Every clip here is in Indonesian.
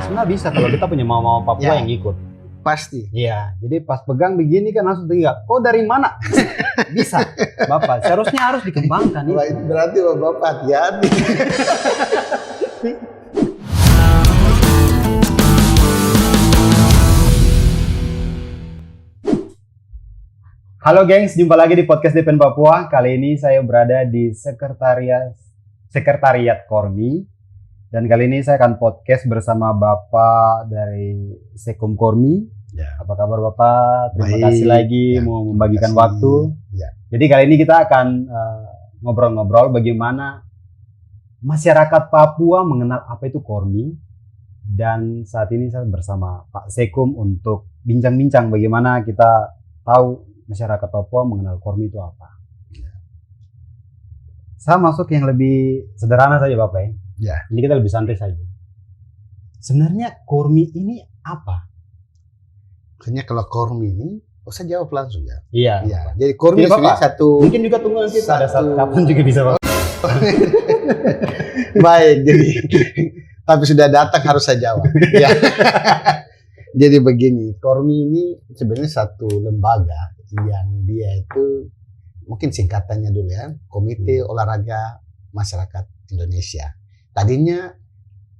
Nggak bisa kalau kita punya mama Papua Ya. yang ikut. Pasti. Iya, jadi pas pegang begini kan langsung tinggal. Oh dari mana? Bisa, Bapak. Seharusnya harus dikembangkan Wah, itu. itu berarti Bapak hati-hati. Halo gengs, jumpa lagi di podcast DPN Papua. Kali ini saya berada di Sekretariat Kormi. Dan kali ini saya akan podcast bersama Bapak dari Sekum Kormi. Ya. Apa kabar Bapak? Terima Baik. kasih lagi Ya, mau terima membagikan kasih. waktu. Ya. Jadi kali ini kita akan ngobrol-ngobrol bagaimana masyarakat Papua mengenal apa itu Kormi. Dan saat ini saya bersama Pak Sekum untuk bincang-bincang bagaimana kita tahu masyarakat Papua mengenal Kormi itu apa. Saya masuk yang lebih sederhana saja Bapak ya. Ya. Ini kita lebih santai saja. Sebenarnya Kormi ini apa? Makanya kalau Kormi ini, saya jawab langsung ya. Iya. Ya. Jadi Kormi Jadi, sebenarnya Bapak, satu. Mungkin juga tunggu nanti pada saat kapan juga bisa Bapak. Baik, jadi tapi sudah datang harus saya jawab. Ya. Jadi begini, Kormi ini sebenarnya satu lembaga yang dia itu mungkin singkatannya dulu ya, Komite Olahraga Masyarakat Indonesia. Tadinya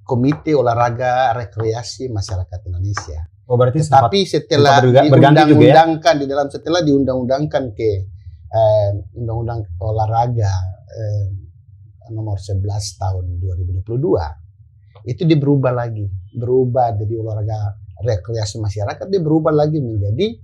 Komite Olahraga Rekreasi Masyarakat Indonesia. Oh berarti sempat Tapi setelah sempat berganti juga ya? diundang-undangkan di dalam setelah diundang-undangkan ke Undang-Undang Olahraga nomor 11 tahun 2022 itu dia berubah jadi olahraga rekreasi masyarakat, dia berubah lagi menjadi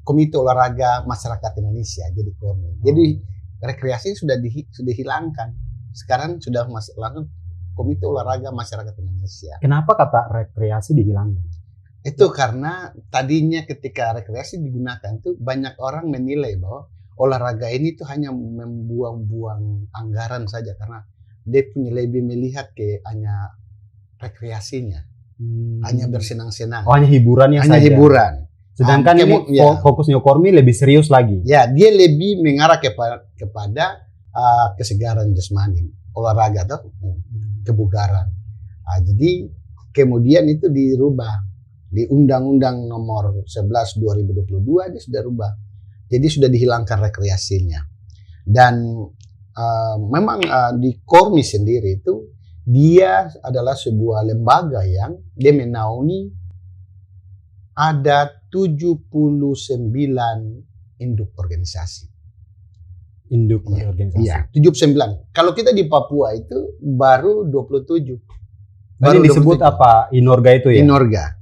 Komite Olahraga Masyarakat Indonesia, jadi Kormi. Jadi rekreasi sudah dihilangkan, sekarang sudah langsung Komite Olahraga Masyarakat Indonesia. Kenapa kata rekreasi dihilangkan? Itu karena tadinya ketika rekreasi digunakan tuh banyak orang menilai bahwa olahraga ini tuh hanya membuang-buang anggaran saja, karena dia punya lebih melihat ke hanya rekreasinya, hanya bersenang-senang, Oh hanya hiburannya hanya saja. hiburan. Sedangkan ini ya. fokusnya Kormi lebih serius lagi. Ya, dia lebih mengarah kepada kesegaran jasmani, olahraga atau kebugaran. Jadi kemudian itu dirubah di Undang-Undang Nomor 11 2022 dia sudah rubah. Jadi sudah dihilangkan rekreasinya. Dan memang di Kormi sendiri itu dia adalah sebuah lembaga yang dia menaungi ada 79 induk organisasi. Induk organisasi. Iya, 79. Kalau kita di Papua itu baru 27. Ini disebut 27. apa? Inorga itu ya? Inorga.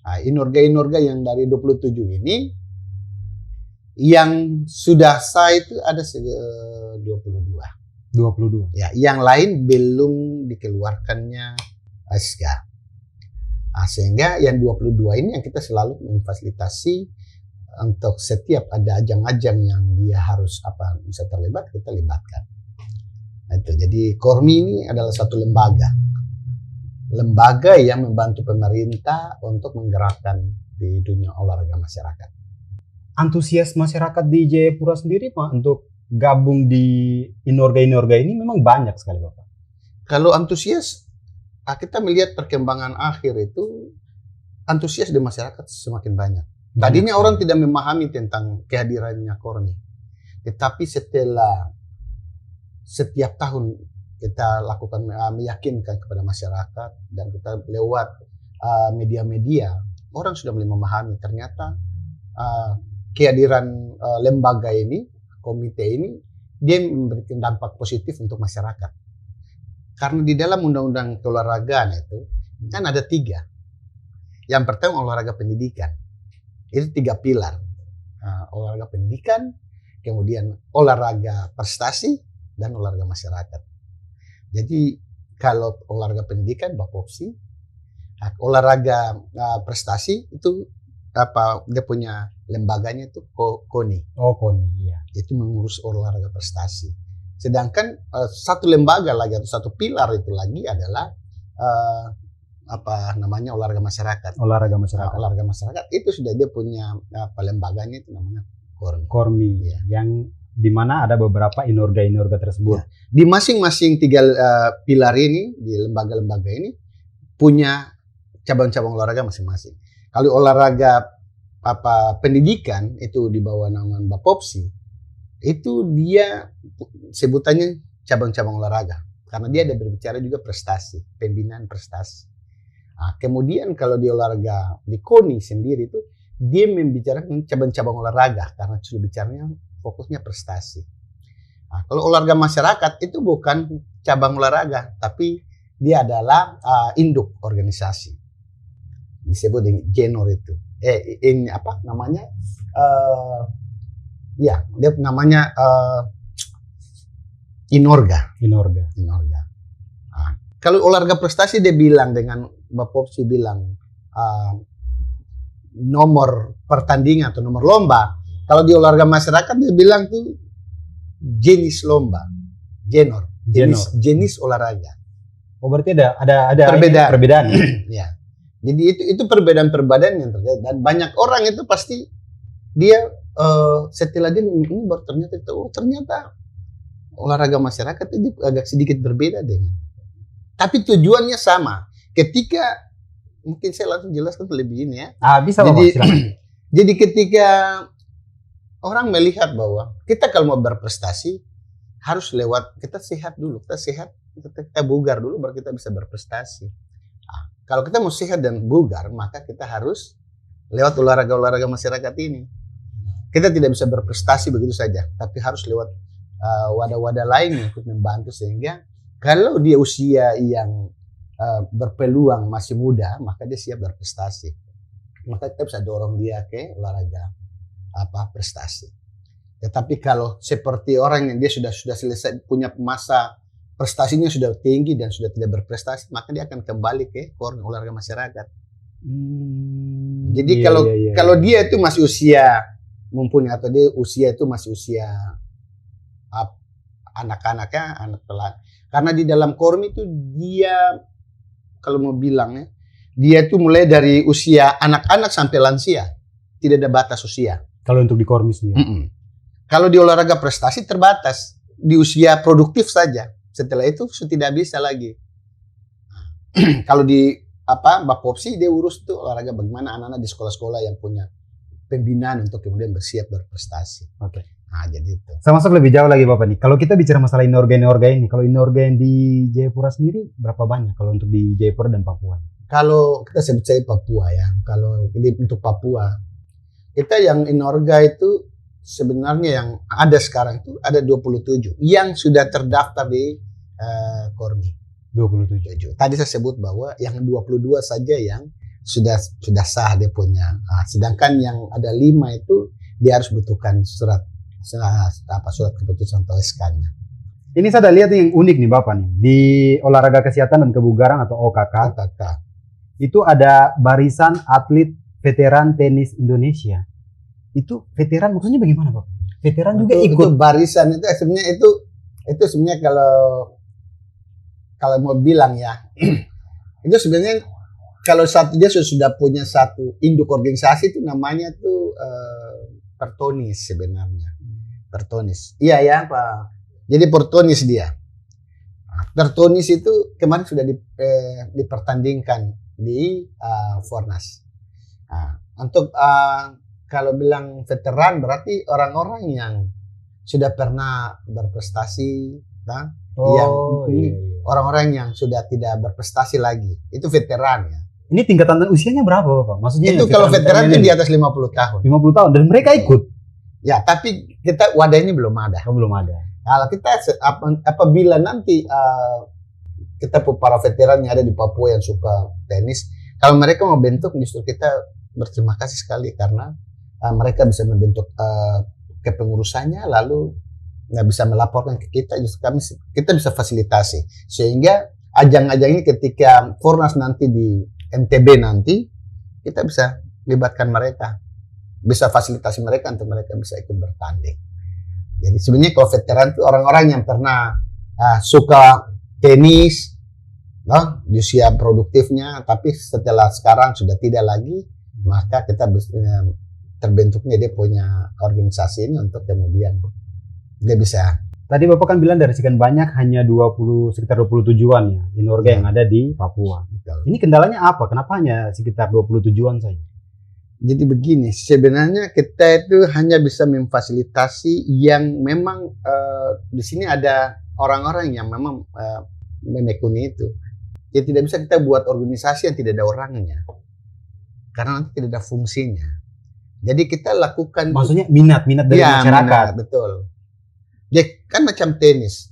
Nah, Inorga yang dari 27 ini yang sudah sah itu ada 22. 22. Ya, yang lain belum dikeluarkannya SK. Nah, sehingga yang 22 ini yang kita selalu memfasilitasi untuk setiap ada ajang-ajang yang dia harus bisa terlibat, kita libatkan. Nah, itu. Jadi Kormi ini adalah satu lembaga yang membantu pemerintah untuk menggerakkan di dunia olahraga masyarakat. Antusias masyarakat di Jayapura sendiri Pak untuk gabung di Inorga ini memang banyak sekali Bapak. Kalau antusias, kita melihat perkembangan akhir itu antusias di masyarakat semakin banyak. Tadinya orang tidak memahami tentang kehadirannya Kormi. Tetapi setelah setiap tahun kita lakukan meyakinkan kepada masyarakat dan kita lewat media-media, orang sudah mulai memahami ternyata kehadiran lembaga ini, komite ini, dia memberikan dampak positif untuk masyarakat. Karena di dalam undang-undang keolahragaan itu kan ada 3. Yang pertama olahraga pendidikan. Itu 3 pilar. Olahraga pendidikan, kemudian olahraga prestasi, dan olahraga masyarakat. Jadi kalau olahraga pendidikan Bapopsi, olahraga prestasi itu dia punya lembaganya itu KONI. Oh KONI, iya. Itu mengurus olahraga prestasi. Sedangkan satu lembaga lagi atau satu pilar itu lagi adalah olahraga masyarakat. Olahraga masyarakat. Olahraga masyarakat itu sudah dia punya lembaganya itu namanya Kormi. Kormi, ya. Yang di mana ada beberapa inorga tersebut. Ya. Di masing-masing 3 pilar ini, di lembaga-lembaga ini punya cabang-cabang olahraga masing-masing. Kalau olahraga pendidikan itu di bawah naungan Bapopsi, itu dia sebutannya cabang-cabang olahraga karena dia ada berbicara juga prestasi, pembinaan prestasi. Nah, kemudian kalau di olahraga di KONI sendiri itu dia membicarakan cabang-cabang olahraga karena sudah bicaranya fokusnya prestasi. Nah, kalau olahraga masyarakat itu bukan cabang olahraga, tapi dia adalah induk organisasi. Disebut dengan Genor itu. Ini apa namanya? Ya, dia namanya Inorga. Nah, kalau olahraga prestasi dia bilang dengan Bapopsi bilang nomor pertandingan atau nomor lomba. Kalau di olahraga masyarakat dia bilang tuh jenis lomba, Genor, jenis olahraga. Oh berarti ada perbedaan. Ya. Jadi itu perbedaan yang terjadi dan banyak orang itu pasti dia setelah dia ini baru ternyata olahraga masyarakat ini agak sedikit berbeda dengan. Tapi tujuannya sama. Ketika mungkin saya langsung jelaskan lebih ini ya. Bisa Bapak, silakan. Jadi ketika orang melihat bahwa kita kalau mau berprestasi harus lewat kita sehat dulu, kita bugar dulu baru kita bisa berprestasi. Nah, kalau kita mau sehat dan bugar maka kita harus lewat olahraga masyarakat ini. Kita tidak bisa berprestasi begitu saja, tapi harus lewat wadah-wadah lain untuk membantu sehingga kalau dia usia yang berpeluang masih muda maka dia siap berprestasi. Maka kita bisa dorong dia ke olahraga prestasi. Tetapi kalau seperti orang yang dia sudah selesai punya masa prestasinya sudah tinggi dan sudah tidak berprestasi, maka dia akan kembali ke olahraga masyarakat. Jadi kalau dia itu masih usia mumpuni atau dia usia itu masih usia anak-anaknya, anak pelan. Karena di dalam Kormi itu dia kalau mau bilangnya dia itu mulai dari usia anak-anak sampai lansia, tidak ada batas usia. Kalau untuk di Kormi sendiri. Kalau di olahraga prestasi terbatas di usia produktif saja. Setelah itu sudah tidak bisa lagi. Kalau di Bapopsi dia urus tuh olahraga bagaimana anak-anak di sekolah-sekolah yang punya pembinaan untuk kemudian bersiap berprestasi. Oke. Nah, jadi itu. Saya masuk lebih jauh lagi Bapak nih. Kalau kita bicara masalah inorga ini, kalau inorga yang di Jayapura sendiri berapa banyak kalau untuk di Jayapura dan Papua? Kalau kita sebut saja Papua ya. Kalau untuk Papua, kita yang inorga itu sebenarnya yang ada sekarang itu ada 27 yang sudah terdaftar di Kormi. 27. Tadi saya sebut bahwa yang 22 saja yang sudah sah dia punya. Sedangkan yang ada 5 itu dia harus butuhkan surat keputusan atau SK-nya. Ini saya lihat yang unik nih Bapak nih. Di olahraga kesehatan dan kebugaran atau OKK. Itu ada barisan atlet veteran tenis Indonesia. Itu veteran maksudnya bagaimana Bapak? Veteran juga ikut. Itu barisan itu sebenarnya itu sebenarnya kalau mau bilang ya. Itu sebenarnya kalau dia sudah punya satu induk organisasi itu namanya tuh Pertonis sebenarnya. Pertonis. Iya ya Pak. Jadi Pertonis dia. Pertonis itu kemarin sudah dipertandingkan di Fornas. Untuk kalau bilang veteran berarti orang-orang yang sudah pernah berprestasi, orang-orang yang sudah tidak berprestasi lagi. Itu veteran ya. Ini tingkatan usianya berapa Bapak? Maksudnya itu kalau veteran itu di atas 50 tahun. 50 tahun dan mereka ikut. Ya, tapi kita wadah ini belum ada. Belum ada. Kalau kita apabila nanti kita para veteran yang ada di Papua yang suka tenis, kalau mereka mau bentuk justru kita berterima kasih sekali karena mereka bisa membentuk kepengurusannya lalu nggak bisa melaporkan ke kita, justru kita bisa fasilitasi sehingga ajang-ajang ini ketika Fornas nanti di NTB nanti kita bisa libatkan mereka, bisa fasilitasi mereka untuk mereka bisa ikut bertanding. Jadi sebenarnya kalau veteran itu orang-orang yang pernah suka tenis, di usia produktifnya, tapi setelah sekarang sudah tidak lagi, maka kita terbentuknya dia punya organisasi ini untuk kemudian Dia bisa. Tadi Bapak kan bilang dari sekian banyak hanya sekitar 20 tujuan ya Inorga yang ada di Papua. Betul. Ini kendalanya apa? Kenapa hanya sekitar 20 tujuan saja? Jadi begini, sebenarnya kita itu hanya bisa memfasilitasi yang memang di sini ada orang-orang yang memang menekuni itu. Jadi tidak bisa kita buat organisasi yang tidak ada orangnya, karena nanti tidak ada fungsinya. Jadi kita lakukan. Maksudnya minat dari masyarakat. Minat, betul. Dia kan macam tenis.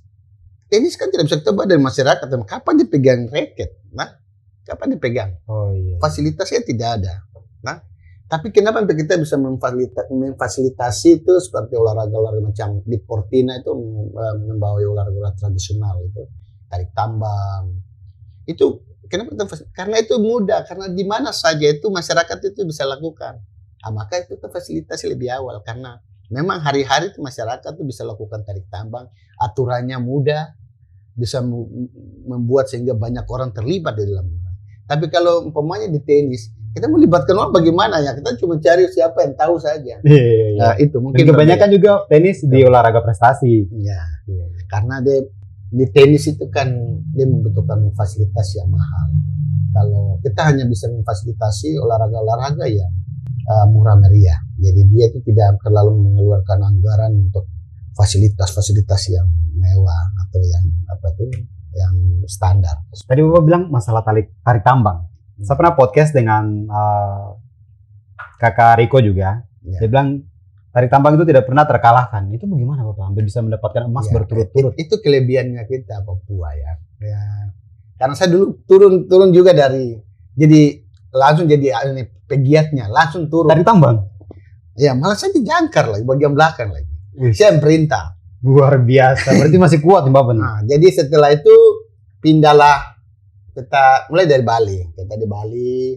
Tenis kan tidak bisa kita buat dari masyarakat. Kapan dipegang raket? Nah, kapan dipegang? Oh iya. Fasilitasnya tidak ada. Nah, tapi kenapa kita bisa memfasilitasi itu seperti olahraga-olahraga macam di Portina itu membawa olahraga tradisional itu, tarik tambang. Itu kenapa kita karena itu mudah, karena di mana saja itu masyarakat itu bisa lakukan. Nah, maka itu kita fasilitasi lebih awal karena memang hari-hari itu masyarakat itu bisa lakukan tarik tambang, aturannya mudah, bisa membuat sehingga banyak orang terlibat di dalam. Tapi kalau umpamanya di tenis, kita melibatkan orang bagaimana ya? Kita cuma cari siapa yang tahu saja. Iya. Nah, itu mungkin. Dan kebanyakan juga tenis di olahraga prestasi. Ya, karena di tenis itu kan dia membutuhkan fasilitas yang mahal. Kalau kita hanya bisa memfasilitasi olahraga ya murah meriah. Jadi dia itu tidak terlalu mengeluarkan anggaran untuk fasilitas-fasilitas yang mewah atau yang yang standar. Tadi Bapak bilang masalah tarik tambang. Saya pernah podcast dengan Kakak Riko juga. Ya. Dia bilang tarik tambang itu tidak pernah terkalahkan. Itu bagaimana Bapak? Hampir bisa mendapatkan emas berturut-turut. Itu kelebihannya kita Papua ya. Karena saya dulu turun juga langsung jadi pegiatnya, langsung turun. Tarik tambang? Ya, malah saya dijangkar lagi, bagian belakang lagi. Saya yang perintah. Luar biasa, berarti masih kuat nih Bapak. Nah, jadi setelah itu pindahlah kita mulai dari Bali. Kita di Bali,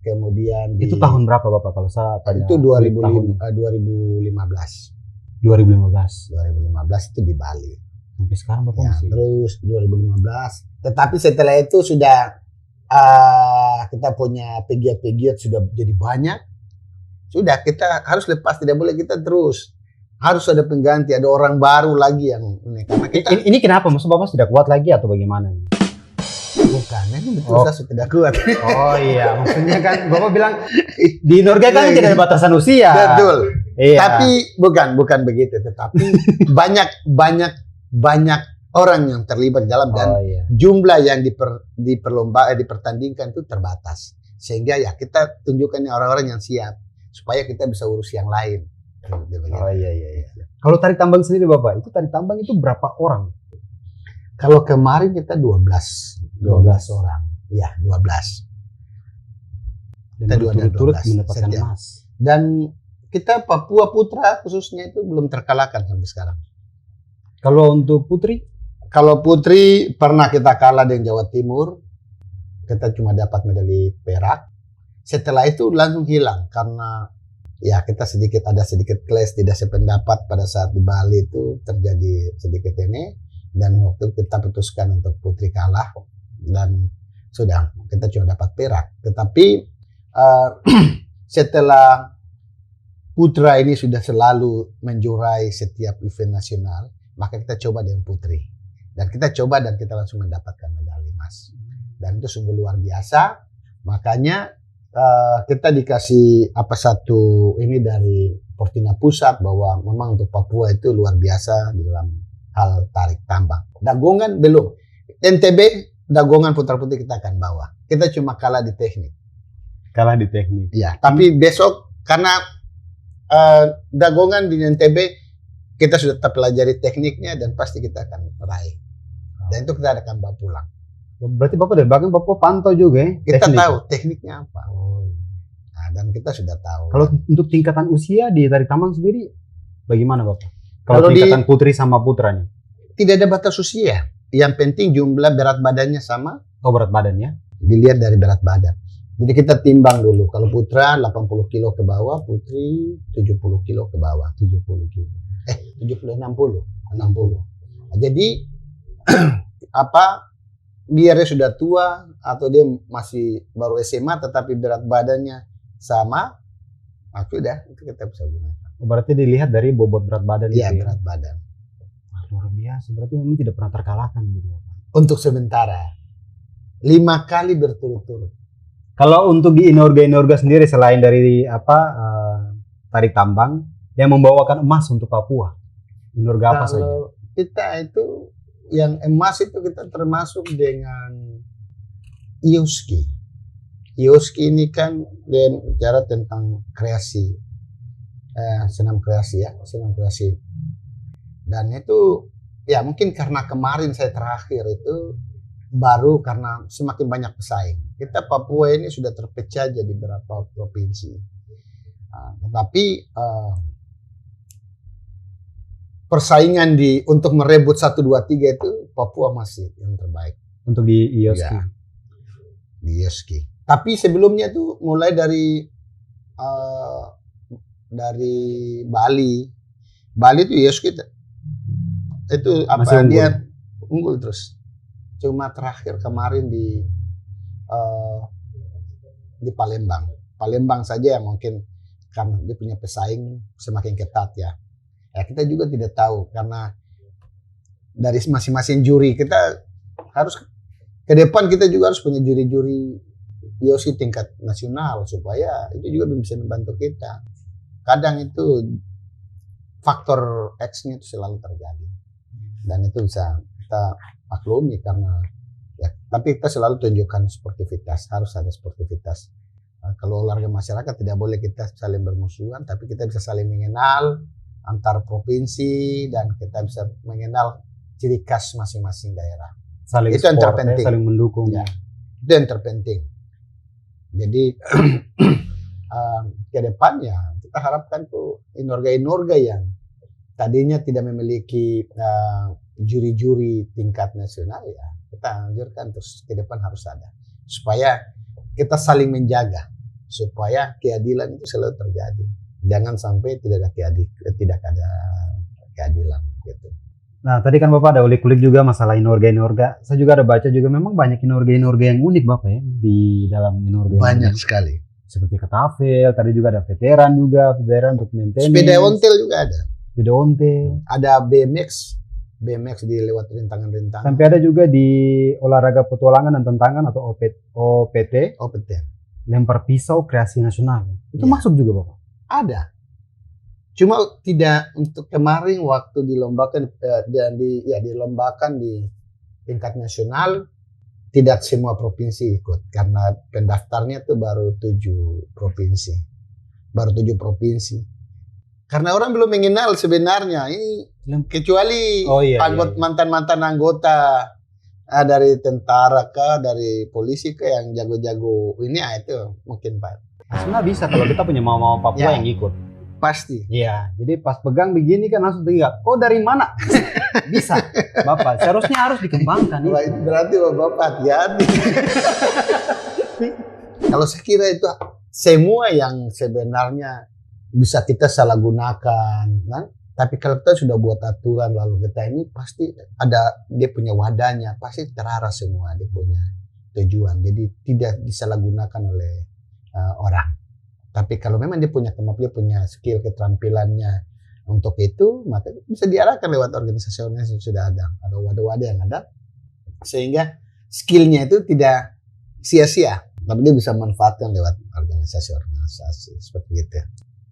kemudian itu tahun berapa Bapak kalau saya tanya? Itu 2015. 2015 itu di Bali. Sampai sekarang Bapak masih. Terus 2015. Tetapi setelah itu sudah kita punya pegiat-pegiat sudah jadi banyak. Sudah kita harus lepas, tidak boleh kita terus. Harus ada pengganti, ada orang baru lagi yang ini. Karena ini kenapa? Maksud Bapak sudah kuat lagi atau bagaimana? Bukan, ini betul saya sudah tidak kuat. Oh iya, maksudnya kan Bapak bilang di Inorga kan tidak ada batasan usia. Betul. Iya. Tapi bukan begitu. Tetapi banyak orang yang terlibat dalam dan jumlah yang dipertandingkan itu terbatas. Sehingga ya kita tunjukkan orang-orang yang siap supaya kita bisa urus yang lain. Oh iya. Kalau tarik tambang sendiri Bapak, itu tarik tambang itu berapa orang? Kalau kemarin kita 12 orang. Ya, 12. Kita berturut-turut mendapatkan emas. Dan kita Papua Putra khususnya itu belum terkalahkan sampai sekarang. Kalau untuk putri? Kalau putri pernah kita kalah dengan Jawa Timur. Kita cuma dapat medali perak. Setelah itu langsung hilang karena ya kita ada sedikit clash, tidak sependapat pada saat di Bali itu terjadi sedikit ini. Dan waktu kita putuskan untuk putri kalah dan sudah kita cuma dapat perak. Tetapi setelah putra ini sudah selalu menjuarai setiap event nasional, maka kita coba dengan putri. Dan kita coba dan kita langsung mendapatkan medali emas. Dan itu sungguh luar biasa. Makanya kita dikasih satu ini dari Portina Pusat bahwa memang untuk Papua itu luar biasa di dalam hal tarik tambang. Dagongan belum. NTB dagongan putra-putri kita akan bawa. Kita cuma kalah di teknik. Kalah di teknik. Ya, tapi besok karena dagongan di NTB kita sudah pelajari tekniknya dan pasti kita akan raih. Dan itu kita akan bawa pulang. Berarti Bapak dari belakang Bapak pantau juga ya? Kita tahu tekniknya apa. Nah, dan kita sudah tahu. Kalau untuk tingkatan usia di tarik tambang sendiri bagaimana Bapak? Kalau tingkatan putri sama putra nih? Tidak ada batas usia. Yang penting jumlah berat badannya sama. Oh, berat badannya? Dilihat dari berat badan. Jadi kita timbang dulu. Kalau putra 80 kilo ke bawah, putri 70 kilo ke bawah. 70 kilo. 60. Nah, jadi biar dia sudah tua atau dia masih baru SMA tetapi berat badannya sama, sudah itu kita bisa gunakan. Berarti dilihat dari bobot berat badan. Iya, berat badan. luar biasa. Berarti memang tidak pernah terkalahkan gitu Bapak. Untuk sementara 5 kali berturut-turut. Kalau untuk di Inorga sendiri selain dari tarik tambang yang membawakan emas untuk Papua, Inorga apa saja? Kalau kita itu yang emas itu kita termasuk dengan IOSKI. IOSKI ini kan dia bicara tentang kreasi, senam kreasi ya, senam kreasi. Dan itu ya mungkin karena kemarin saya terakhir itu baru karena semakin banyak pesaing. Kita Papua ini sudah terpecah jadi beberapa provinsi. Tetapi persaingan untuk merebut 1, 2, 3 itu Papua masih yang terbaik. Untuk di IOSKI. Ya, di IOSKI. Tapi sebelumnya tuh mulai dari Bali. Bali itu IOSKI itu apa Masih unggul. dia unggul terus. Cuma terakhir kemarin di Palembang. Palembang saja yang mungkin karena dia punya pesaing semakin ketat ya. Ya kita juga tidak tahu karena dari masing-masing juri kita harus ke depan kita juga harus punya juri-juri IOSKI tingkat nasional supaya itu juga bisa membantu kita. Kadang itu faktor X-nya itu selalu terjadi dan itu bisa kita maklumi karena ya, tapi kita selalu tunjukkan sportivitas, harus ada sportivitas. Kalau olahraga masyarakat tidak boleh kita saling bermusuhan, tapi kita bisa saling mengenal antar provinsi dan kita bisa mengenal ciri khas masing-masing daerah. Saling itu yang support, terpenting. Saling mendukung. Ya, itu yang terpenting. Jadi ke depannya kita harapkan tuh inorga yang tadinya tidak memiliki juri-juri tingkat nasional ya kita anjurkan terus ke depan harus ada supaya kita saling menjaga supaya keadilan itu selalu terjadi. Jangan sampai tidak ada keadilan gitu. Nah, tadi kan Bapak ada ulik-ulik juga masalah inorga. Saya juga ada baca juga memang banyak inorga yang unik Bapak ya di dalam inorga. Banyak sekali. Seperti ketafel, tadi juga ada veteran untuk maintenance. Sepeda ontel juga ada. Sepeda ontel. Ada BMX di lewat rintangan-rintangan. Sampai ada juga di olahraga petualangan dan tentangan atau OPT. Lempar pisau kreasi nasional. Itu masuk juga Bapak? Ada. Cuma tidak untuk kemarin waktu dilombakan dilombakan di tingkat nasional tidak semua provinsi ikut karena pendaftarnya itu baru 7 provinsi. Karena orang belum mengenal sebenarnya ini kecuali mantan-mantan anggota dari tentara dari polisi yang jago-jago ini itu mungkin Pak. Sebenarnya bisa kalau kita punya mama Papua yang ikut. Pasti. Iya, jadi pas pegang begini kan langsung teriak, "Kok dari mana?" Bisa, Bapak. Seharusnya harus dikembangkan. Wah, itu berarti Bapak hati-hati. Kalau saya kira itu semua yang sebenarnya bisa kita salah gunakan, kan? Tapi kalau kita sudah buat aturan lalu kita ini pasti ada dia punya wadahnya, pasti terarah semua dia punya tujuan. Jadi tidak disalahgunakan oleh orang. Tapi kalau memang dia punya kemampuan, dia punya skill, keterampilannya untuk itu, maka bisa diarahkan lewat organisasi-organisasi yang sudah ada wadah-wadah yang ada, sehingga skillnya itu tidak sia-sia, tapi dia bisa manfaatkan lewat organisasi-organisasi seperti itu.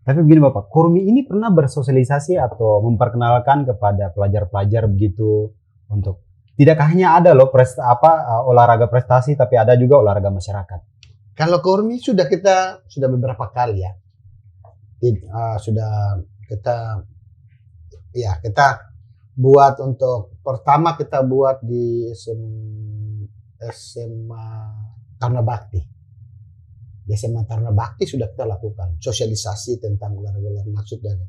Tapi begini Bapak, Kormi ini pernah bersosialisasi atau memperkenalkan kepada pelajar-pelajar begitu untuk tidak hanya ada loh olahraga prestasi, tapi ada juga olahraga masyarakat. Kalau Kormi sudah beberapa kali ya, kita buat untuk pertama kita buat di SMA Taruna Bakti. Di SMA Taruna Bakti sudah kita lakukan sosialisasi tentang olahraga maksud dari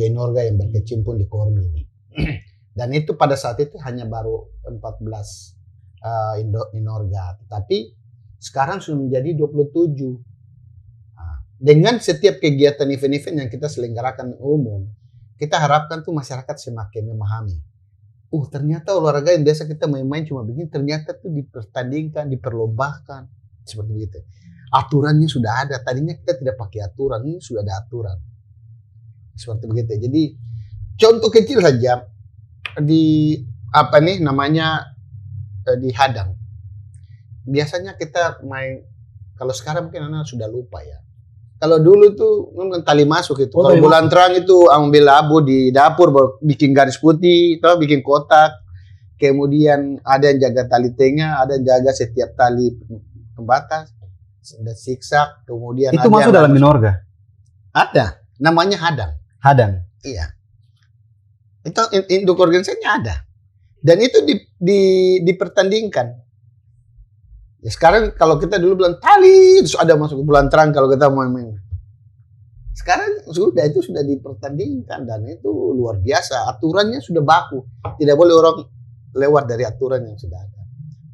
inorga yang berkecimpung di Kormi ini. Dan itu pada saat itu hanya baru 14 inorga, tapi sekarang sudah menjadi 27. Dengan setiap kegiatan event-event yang kita selenggarakan umum, kita harapkan tuh masyarakat semakin memahami. Ternyata olahraga yang biasa kita main-main cuma begini, ternyata tuh dipertandingkan, diperlombakan, seperti begitu. Aturannya sudah ada. Tadinya kita tidak pakai aturan, ini sudah ada aturan. Seperti begitu. Jadi contoh kecil saja di apa nih namanya di Hadang. Biasanya kita main, kalau sekarang mungkin anak sudah lupa ya. Kalau dulu tuh memang tali masuk itu. Kalau bulan terang itu ambil abu di dapur, bikin garis putih, atau bikin kotak. Kemudian ada yang jaga tali tengah, ada yang jaga setiap tali pembatas, ada siksak. Kemudian itu masuk dalam Minorga? Ada, namanya Hadang. Hadang? Iya. Itu induk organisasinya ada. Dan itu dipertandingkan. Ya sekarang kalau kita dulu bilang tali, terus ada masuk bulan terang kalau kita mau main. Sekarang itu sudah dipertandingkan dan itu luar biasa. Aturannya sudah baku. Tidak boleh orang lewat dari aturan yang sudah ada.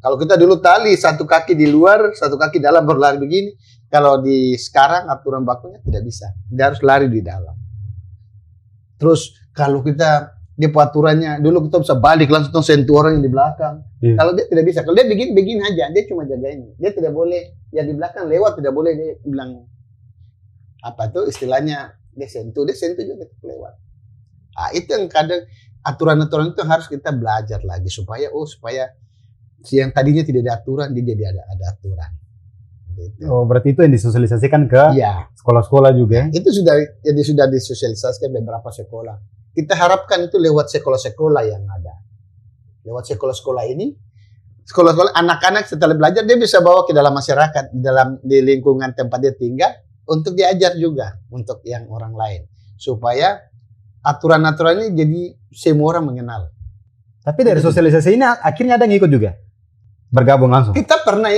Kalau kita dulu tali, satu kaki di luar, satu kaki dalam berlari begini. Kalau di sekarang aturan bakunya tidak bisa. Dia harus lari di dalam. Terus kalau kita dia aturannya dulu kita bisa balik langsung sentuh orang yang di belakang. Yeah. Kalau dia tidak bisa, kalau dia begini aja, dia cuma jaga ini. Dia tidak boleh yang di belakang lewat, tidak boleh dia bilang apa tuh istilahnya dia sentuh juga lewat. Nah, itu yang kadang aturan-aturan itu harus kita belajar lagi supaya yang tadinya tidak ada aturan dia jadi ada aturan. Gitu. Oh, berarti itu yang disosialisasikan ke sekolah-sekolah juga? Itu sudah disosialisasikan beberapa sekolah. Kita harapkan itu lewat sekolah-sekolah yang ada. Lewat sekolah-sekolah ini, sekolah-sekolah anak-anak setelah belajar dia bisa bawa ke dalam masyarakat, di lingkungan tempat dia tinggal untuk diajar juga untuk yang orang lain. Supaya aturan-aturan ini jadi semua orang mengenal. Tapi dari sosialisasi ini akhirnya ada yang ikut juga? Bergabung langsung? Kita pernah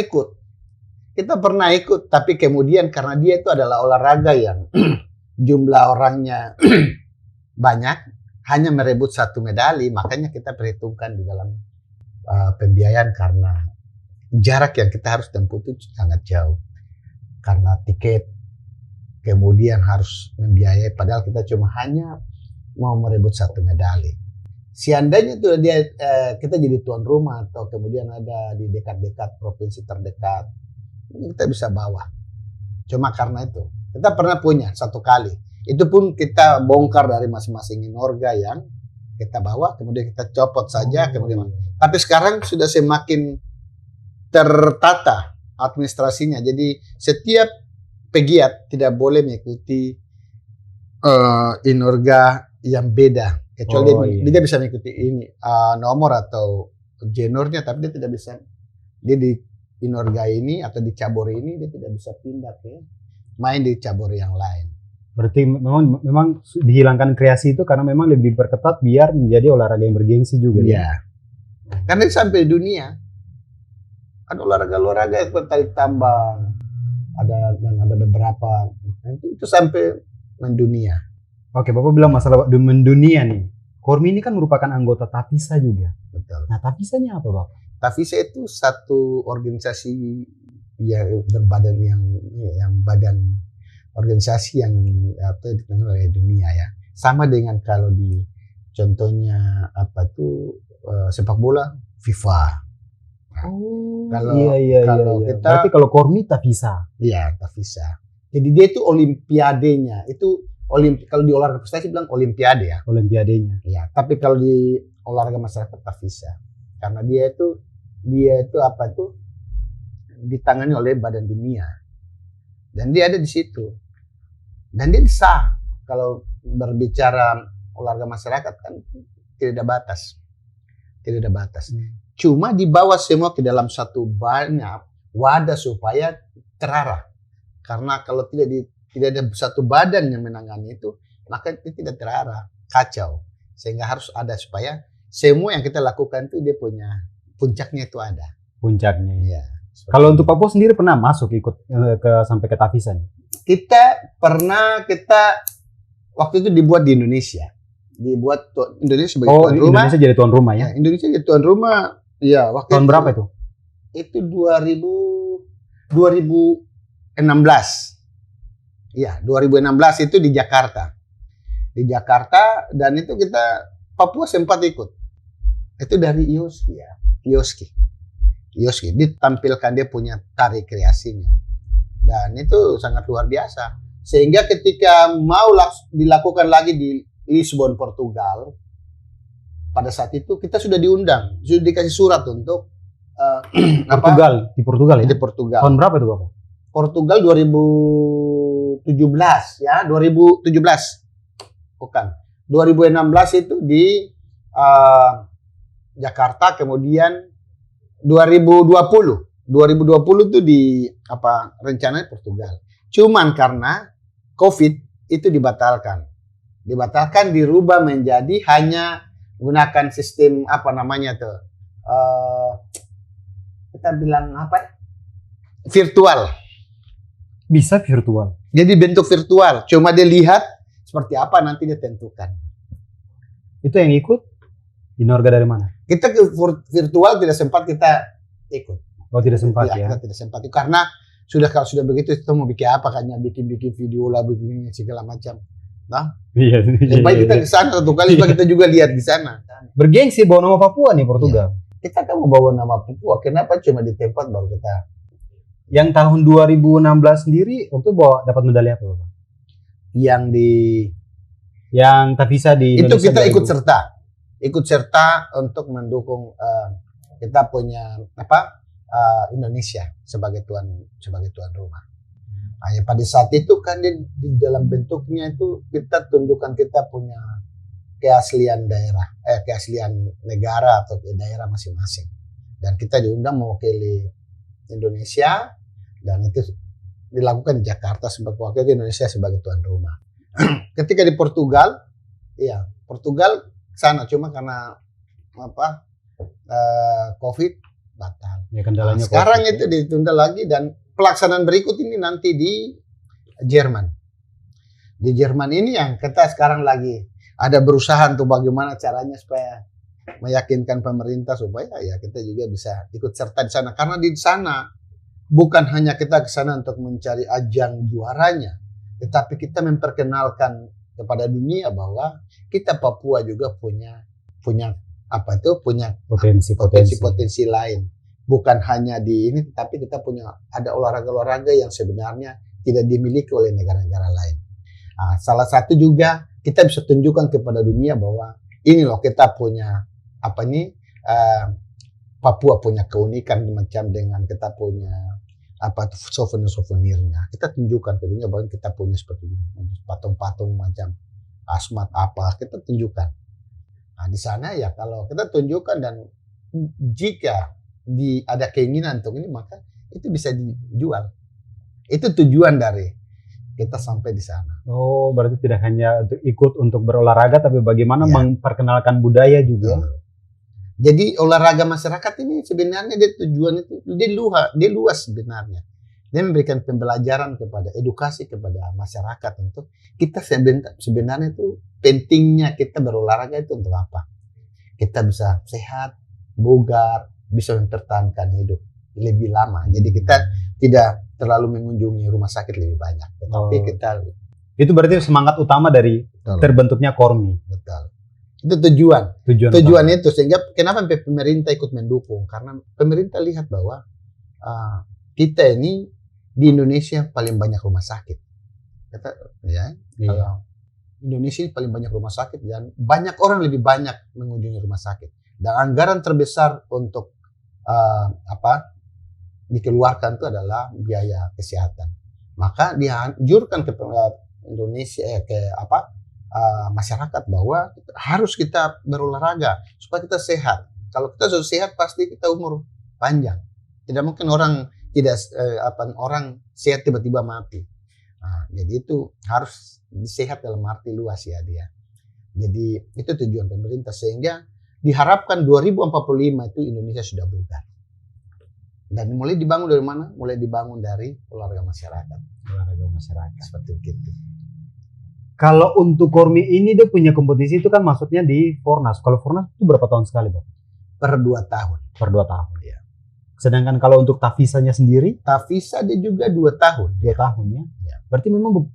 ikut, tapi kemudian karena dia itu adalah olahraga yang jumlah orangnya banyak, hanya merebut 1 medali, makanya kita perhitungkan di dalam pembiayaan karena jarak yang kita harus tempuh itu sangat jauh. Karena tiket, kemudian harus membiayai, padahal kita cuma hanya mau merebut 1 medali. Seandainya itu kita jadi tuan rumah atau kemudian ada di dekat-dekat provinsi terdekat, kita bisa bawa. Cuma karena itu, kita pernah punya 1 kali. Itu pun kita bongkar dari masing-masing Minorga yang kita bawa, kemudian kita copot saja. Kemudian, tapi sekarang sudah semakin tertata administrasinya. Jadi setiap pegiat tidak boleh mengikuti Inorga yang beda. Kecuali dia bisa mengikuti ini nomor atau jenornya, tapi dia tidak bisa. Dia di Inorga ini atau di cabur ini dia tidak bisa pindah ke main di cabur yang lain. Berarti memang dihilangkan kreasi itu karena memang lebih diperketat biar menjadi olahraga yang bergengsi juga. Iya. Karena sampai dunia ada olahraga yang tarik tambang, ada beberapa itu sampai mendunia. Oke, Bapak bilang masalah mendunia nih. Kormi ini kan merupakan anggota Tafisa juga. Betul. Nah, Tafisanya apa, Bapak? Tafisa itu satu organisasi yang berbadan yang badan organisasi yang dikenal oleh dunia ya. Sama dengan kalau di contohnya sepak bola FIFA. Kalau kita berarti kalau Kormi Tafisa. Iya, Tafisa. Jadi dia itu olimpiadenya. Itu kalau di olahraga prestasi bilang olimpiade ya. Olimpiadenya. Iya, tapi kalau di olahraga masyarakat Tafisa. Karena dia itu ditangani oleh badan dunia. Dan dia ada di situ. Dan dia sah. Kalau berbicara olahraga masyarakat kan tidak ada batas. Tidak ada batas. Cuma dibawa semua ke dalam satu wadah supaya terarah. Karena kalau tidak ada satu badan yang menangani itu, maka itu tidak terarah. Kacau. Sehingga harus ada supaya semua yang kita lakukan itu dia punya puncaknya itu ada. Puncaknya. Iya. Kalau untuk Papua sendiri pernah masuk ikut sampai ke Tafisa nih? Kita waktu itu dibuat di Indonesia. Indonesia sebagai tuan rumah. Indonesia jadi tuan rumah ya? Indonesia jadi tuan rumah. Ya, waktu tahun berapa itu? Itu 2016. Iya, 2016 itu di Jakarta. Di Jakarta dan itu Papua sempat ikut. Itu dari Ioski ya. Ioski ditampilkan dia punya tari kreasinya. Dan itu sangat luar biasa. Sehingga ketika mau dilakukan lagi di Lisbon, Portugal, pada saat itu kita sudah diundang, sudah dikasih surat untuk Portugal, di Portugal ya? di Portugal. Tahun berapa itu Bapak? Portugal 2017 ya, 2017. Bukan. 2016 itu di Jakarta, kemudian 2020 itu di rencananya Portugal. Cuman karena COVID itu dibatalkan, dirubah menjadi hanya gunakan sistem kita bilang virtual. Bisa virtual. Jadi bentuk virtual, cuma dia lihat seperti apa nanti dia tentukan. Itu yang ikut Inorga dari mana? Kita ke virtual tidak sempat kita ikut. Oh tidak sempat ya? Kita tidak sempat itu karena kalau sudah begitu kita mau bikin apa, kayaknya bikin video lah, bikin segala macam. Nah, iya. Baik kita ke sana satu kali, kita juga lihat di sana. Bergengsi bawa nama Papua nih Portugal. Iya. Kita kan mau bawa nama Papua, kenapa cuma di tempat baru kita? Yang tahun 2016 sendiri waktu dapat medali apa Bapak? Yang Tavisa di itu Indonesia kita ikut serta untuk mendukung kita punya Indonesia sebagai tuan rumah. Nah, ya pada saat itu kan di dalam bentuknya itu kita tunjukkan kita punya keaslian daerah, keaslian negara atau daerah masing-masing. Dan kita diundang mewakili Indonesia dan itu dilakukan di Jakarta sebagai wakil Indonesia sebagai tuan rumah. Ketika di Portugal sana cuma karena COVID batal. Ya, kendalanya sekarang COVID, itu ditunda lagi dan pelaksanaan berikut ini nanti di Jerman. Di Jerman ini yang kita sekarang lagi ada berusaha untuk bagaimana caranya supaya meyakinkan pemerintah supaya ya kita juga bisa ikut serta di sana, karena di sana bukan hanya kita ke sana untuk mencari ajang juaranya, tetapi kita memperkenalkan kepada dunia bahwa kita Papua juga punya potensi lain. Bukan hanya di ini, tapi kita ada olahraga-olahraga yang sebenarnya tidak dimiliki oleh negara-negara lain. Nah, salah satu juga kita bisa tunjukkan kepada dunia bahwa ini loh kita punya Papua punya keunikan macam dengan kita punya souvenirnya. Kita tunjukkan ke dunia bahwa kita punya seperti ini, patung-patung macam asmat kita tunjukkan. Nah, di sana ya kalau kita tunjukkan dan jika ada keinginan untuk ini maka itu bisa dijual. Itu tujuan dari kita sampai di sana. Oh, berarti tidak hanya ikut untuk berolahraga tapi bagaimana memperkenalkan budaya juga. Jadi olahraga masyarakat ini sebenarnya tujuan itu dia luas sebenarnya. Dia memberikan pembelajaran edukasi kepada masyarakat untuk kita sebenarnya itu pentingnya kita berolahraga itu untuk apa? Kita bisa sehat, bugar, bisa mempertahankan hidup lebih lama. Jadi kita tidak terlalu mengunjungi rumah sakit lebih banyak. Tetapi itu berarti semangat utama dari terbentuknya Kormi. Betul. Itu tujuan itu, sehingga kenapa pemerintah ikut mendukung, karena pemerintah lihat bahwa kita ini di Indonesia paling banyak rumah sakit. Kalau Indonesia ini paling banyak rumah sakit dan banyak orang lebih banyak mengunjungi rumah sakit. Dan anggaran terbesar untuk dikeluarkan itu adalah biaya kesehatan. Maka dianjurkan ke Indonesia masyarakat bahwa harus kita berolahraga supaya kita sehat. Kalau kita sudah sehat pasti kita umur panjang. Tidak mungkin orang orang sehat tiba-tiba mati. Nah, jadi itu harus sehat dalam arti luas ya dia. Jadi itu tujuan pemerintah sehingga diharapkan 2045 itu Indonesia sudah bugar. Dan mulai dibangun dari mana? Mulai dibangun dari olahraga masyarakat. Olahraga masyarakat. Seperti itu. Kalau untuk Kormi ini dia punya kompetisi itu kan maksudnya di Fornas. Kalau Fornas itu berapa tahun sekali, Bang? Per 2 tahun. Per 2 tahun. Ya. Sedangkan kalau untuk Tavisanya sendiri? Tavisa dia juga 2 tahun. 2 tahun ya? Ya. Berarti memang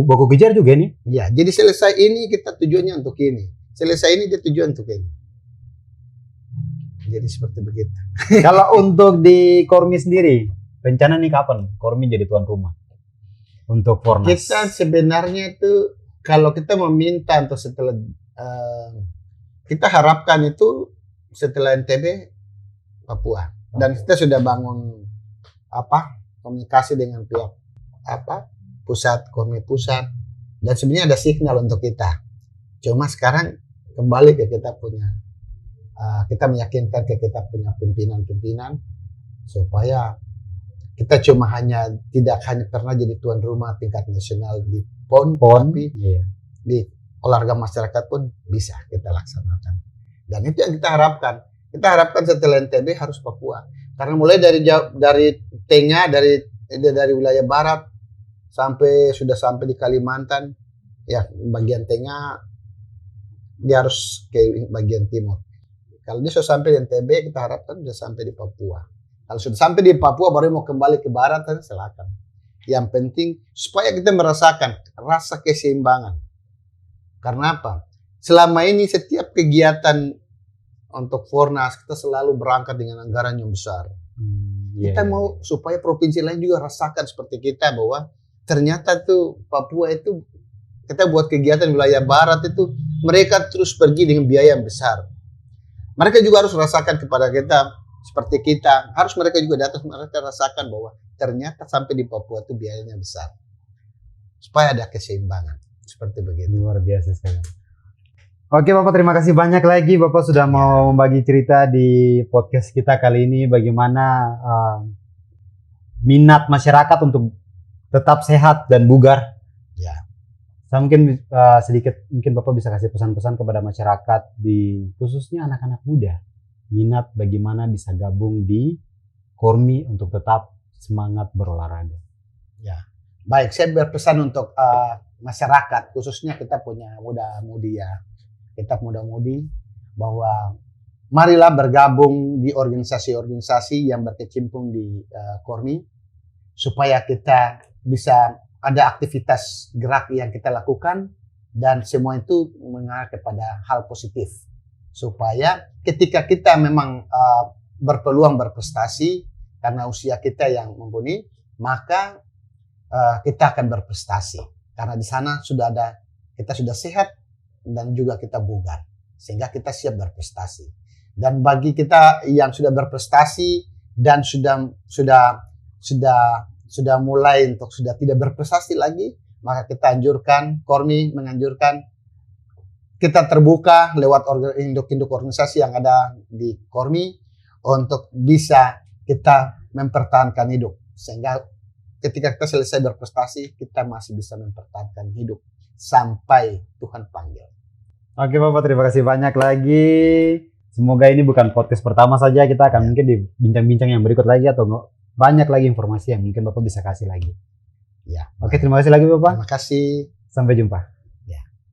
baku kejar juga ini? Ya, jadi selesai ini kita tujuannya untuk ini. Selesai ini dia tujuan untuk ini. Jadi seperti begitu. Kalau untuk di Kormi sendiri, rencana nih kapan Kormi jadi tuan rumah? Untuk Fornas. Kita sebenarnya itu kalau kita meminta untuk setelah kita harapkan itu setelah NTB Papua, dan kita sudah bangun komunikasi dengan pihak pusat, Kormi pusat, dan sebenarnya ada signal untuk kita. Cuma sekarang kembali ke kita punya kita meyakinkan ke kita punya pimpinan supaya kita tidak hanya pernah jadi tuan rumah tingkat nasional di PON, tapi di olahraga masyarakat pun bisa kita laksanakan. Dan itu yang kita harapkan. Kita harapkan setelah NTB harus Papua. Karena mulai dari tengah, dari wilayah barat sudah sampai di Kalimantan, ya bagian tengah dia harus ke bagian timur. Kalau dia sudah sampai di NTB, kita harapkan sudah sampai di Papua. Kalau sudah sampai di Papua baru mau kembali ke barat, silakan. Yang penting supaya kita merasakan rasa keseimbangan. Karena apa? Selama ini setiap kegiatan untuk Fornas kita selalu berangkat dengan anggaran yang besar. Kita mau supaya provinsi lain juga rasakan seperti kita bahwa ternyata tuh Papua itu kita buat kegiatan wilayah barat itu mereka terus pergi dengan biaya yang besar. Mereka juga harus rasakan kepada kita seperti kita. Harus mereka juga datang, mereka rasakan bahwa ternyata sampai di Papua itu biayanya besar. Supaya ada keseimbangan. Seperti begitu. Luar biasa sekali. Oke Bapak, terima kasih banyak lagi Bapak sudah mau membagi cerita di podcast kita kali ini. Bagaimana minat masyarakat untuk tetap sehat dan bugar. Saya mungkin mungkin Bapak bisa kasih pesan-pesan kepada masyarakat khususnya anak-anak muda, minat bagaimana bisa gabung di Kormi untuk tetap semangat berolahraga. Ya, baik. Saya berpesan untuk masyarakat, khususnya kita punya muda-mudi bahwa marilah bergabung di organisasi-organisasi yang berkecimpung di Kormi supaya kita bisa ada aktivitas gerak yang kita lakukan dan semua itu mengarah kepada hal positif supaya ketika kita memang berpeluang berprestasi karena usia kita yang mumpuni, maka kita akan berprestasi karena di sana kita sudah sehat dan juga kita bugar sehingga kita siap berprestasi. Dan bagi kita yang sudah berprestasi dan sudah mulai untuk sudah tidak berprestasi lagi, maka kita Kormi menganjurkan kita terbuka lewat induk-induk organisasi yang ada di Kormi untuk bisa kita mempertahankan hidup. Sehingga ketika kita selesai berprestasi, kita masih bisa mempertahankan hidup sampai Tuhan panggil. Oke Bapak, terima kasih banyak lagi. Semoga ini bukan podcast pertama saja, kita akan mungkin di bincang-bincang yang berikut lagi atau banyak lagi informasi yang mungkin Bapak bisa kasih lagi. Ya. Oke, terima kasih lagi Bapak. Terima kasih. Sampai jumpa.